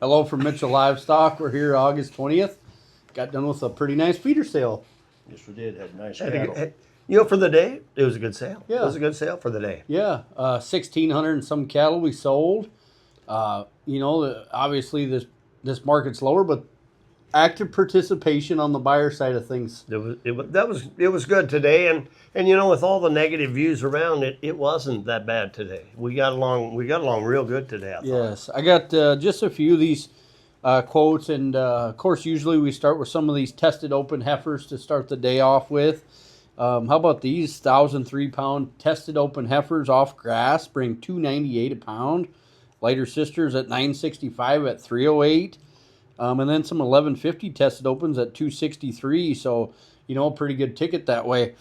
Hello from Mitchell Livestock. We're here August 20th. Got done with a pretty nice feeder sale. Yes, we did. Had nice Had a cattle. good- you know, for the day, it was a good sale. Yeah. It was a good sale for the day. Yeah, 1,600 and some cattle we sold. Obviously this market's lower, but active participation on the buyer side of things. It was good today, and you know, with all the negative views around it, it wasn't that bad today. We got along real good today. I thought. Yes, I got just a few of these quotes, and of course, usually we start with some of these tested open heifers to start the day off with. How about these 1,003-pound tested open heifers off grass? Bring $298 a pound. Lighter sisters at $965 at $308. And then some 1150 tested opens at $263. So, a pretty good ticket that way.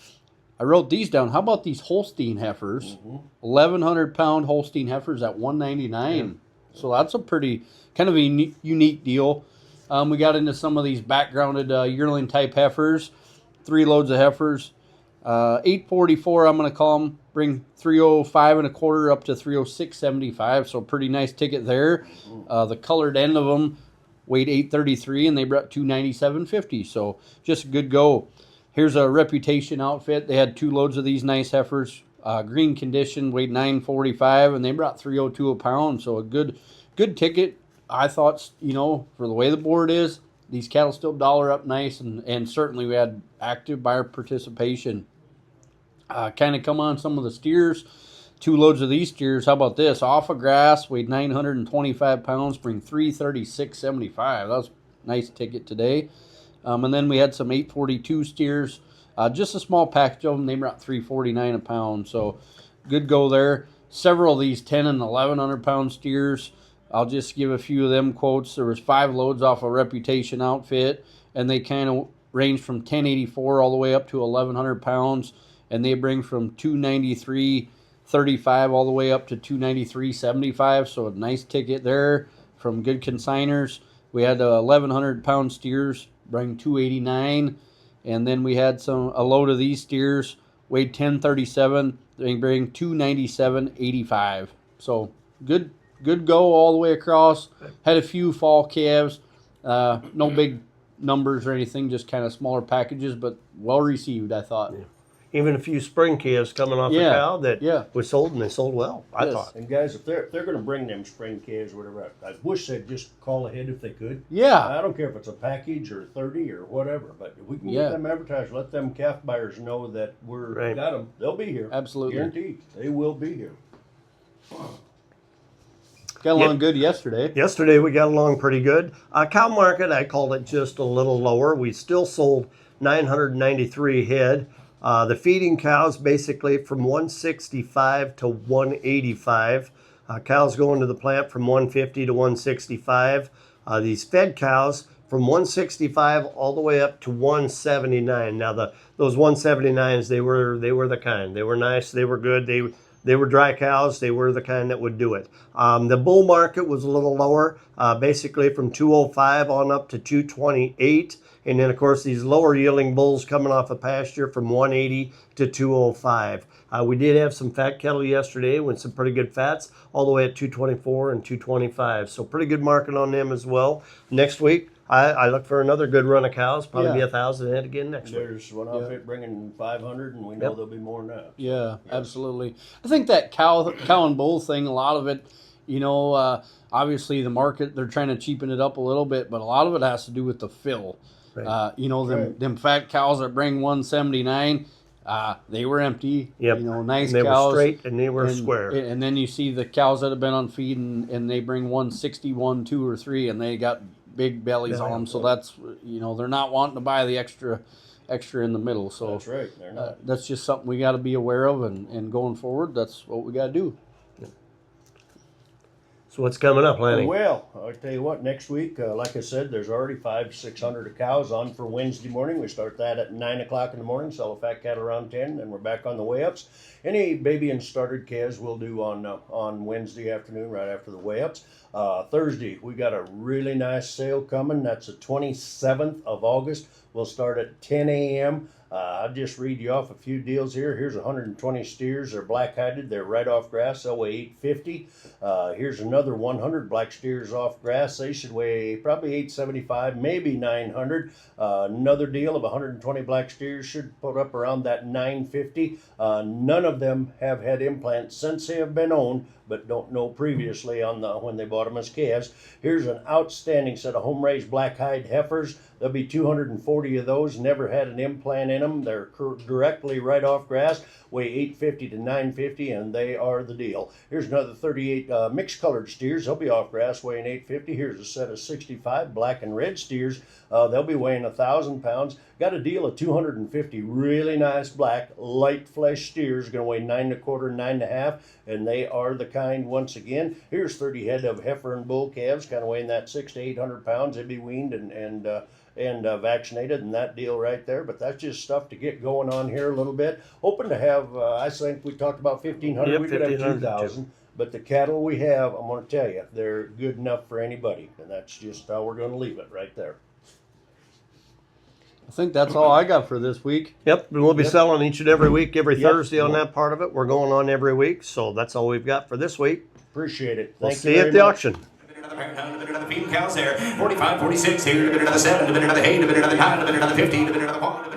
I wrote these down. How about these Holstein heifers? 1,100-pound Holstein heifers at $199. Yeah. So that's a pretty kind of a unique deal. We got into some of these backgrounded yearling type heifers. 3 loads of heifers. 844, I'm going to call them. Bring 305 and a quarter up to 306.75. So pretty nice ticket there. The colored end of them weighed 833, and they brought 297.50. So just a good go. Here's a Reputation outfit. They had 2 loads of these nice heifers. Green condition, weighed 945, and they brought 302 a pound. So a good ticket. I thought, for the way the board is, these cattle still dollar up nice, and certainly we had active buyer participation. Kind of come on some of the steers. 2 loads of these steers. How about this? Off of grass, weighed 925 pounds, bring 336.75. That was a nice ticket today. And then we had some 842 steers. Just a small package of them. They brought 349 a pound. So good go there. Several of these 10 and 1,100 pound steers. I'll just give a few of them quotes. There was 5 loads off a Reputation outfit, and they kind of range from 1084 all the way up to 1,100 pounds, and they bring from 293.35 all the way up to 293.75. So a nice ticket there from good consigners. We had 1,100 pound steers bring 289, and then we had a load of these steers weighed 1037. They bring 297.85. So good go all the way across. Had a few fall calves. No big numbers or anything, just kind of smaller packages, but well received, I thought. Yeah. Even a few spring calves coming off a cow that was sold, and they sold well, I thought. And guys, if they're going to bring them spring calves or whatever, I wish they'd just call ahead if they could. Yeah. I don't care if it's a package or 30 or whatever, but if we can get them advertised, let them calf buyers know that we're got them. They'll be here. Absolutely. Guaranteed. They will be here. Got along good yesterday. Yesterday we got along pretty good. Cow market, I called it just a little lower. We still sold 993 head. The feeding cows basically from 165 to 185. Cows going to the plant from 150 to 165. These fed cows from 165 all the way up to 179. Now those 179s, they were the kind. They were nice. They were good. They were dry cows. They were the kind that would do it. The bull market was a little lower, basically from 205 on up to 228. And then, of course, these lower yielding bulls coming off of pasture from 180 to 205. We did have some fat cattle yesterday with some pretty good fats, all the way at 224 and 225. So pretty good market on them as well. Next week, I look for another good run of cows, probably be 1,000 head again next week. There's one outfit bringing 500, and we know there'll be more than that. Yeah, absolutely. I think that cow and bull thing, a lot of it, obviously the market, they're trying to cheapen it up a little bit, but a lot of it has to do with the fill. Right. Them fat cows that bring 179, they were empty. Yep. Nice and they cows. Were straight and they were square. And then you see the cows that have been on feed and they bring 161, 2 or 3, and they got big bellies on them. So that's they're not wanting to buy the extra in the middle. So that's right. They're not. That's just something we got to be aware of, and going forward, that's what we got to do. So what's coming up, Lanny? Well, I'll tell you what, next week, like I said, there's already 500-600 cows on for Wednesday morning. We start that at 9 o'clock in the morning, sell a fat cat around 10, and we're back on the weigh-ups. Any baby and started calves we'll do on Wednesday afternoon, right after the weigh-ups. Thursday, we got a really nice sale coming. That's the 27th of August. We'll start at 10 a.m. I'll just read you off a few deals here. Here's 120 steers. They're black-hided. They're right off grass. They'll weigh 850. Here's another 100 black steers off grass. They should weigh probably 875, maybe 900. Another deal of 120 black steers should put up around that 950. None of them have had implants since they have been owned, but don't know previously on when they bought them as calves. Here's an outstanding set of home-raised black hide heifers. There'll be 240 of those. Never had an implant in them. They're directly right off grass. Weigh 850 to 950, and they are the deal. Here's another 38 mixed-colored steers. They'll be off grass, weighing 850. Here's a set of 65 black and red steers. They'll be weighing 1,000 pounds. Got a deal of 250 really nice black light flesh steers. Going to weigh 9 1/4, 9 1/2, and they are the kind. Once again, here's 30 head of heifer and bull calves, kind of weighing that 600 to 800 pounds. They'd be weaned and vaccinated, and that deal right there. But that's just stuff to get going on here a little bit. Hoping to have, I think we talked about 1,500. Yep, We could have 1,500 2,000. But the cattle we have, I'm going to tell you, they're good enough for anybody, and that's just how we're going to leave it right there. I think that's all I got for this week. Yep, and we'll be Yep. selling each and every week, every Yep. Thursday on that part of it. We're going on every week, so that's all we've got for this week. Appreciate it. We'll Thank see you you very at the much. auction. Another pound, another feed cows there. 45, 46 here, another 7, another 8, another 9, another 15, another 1,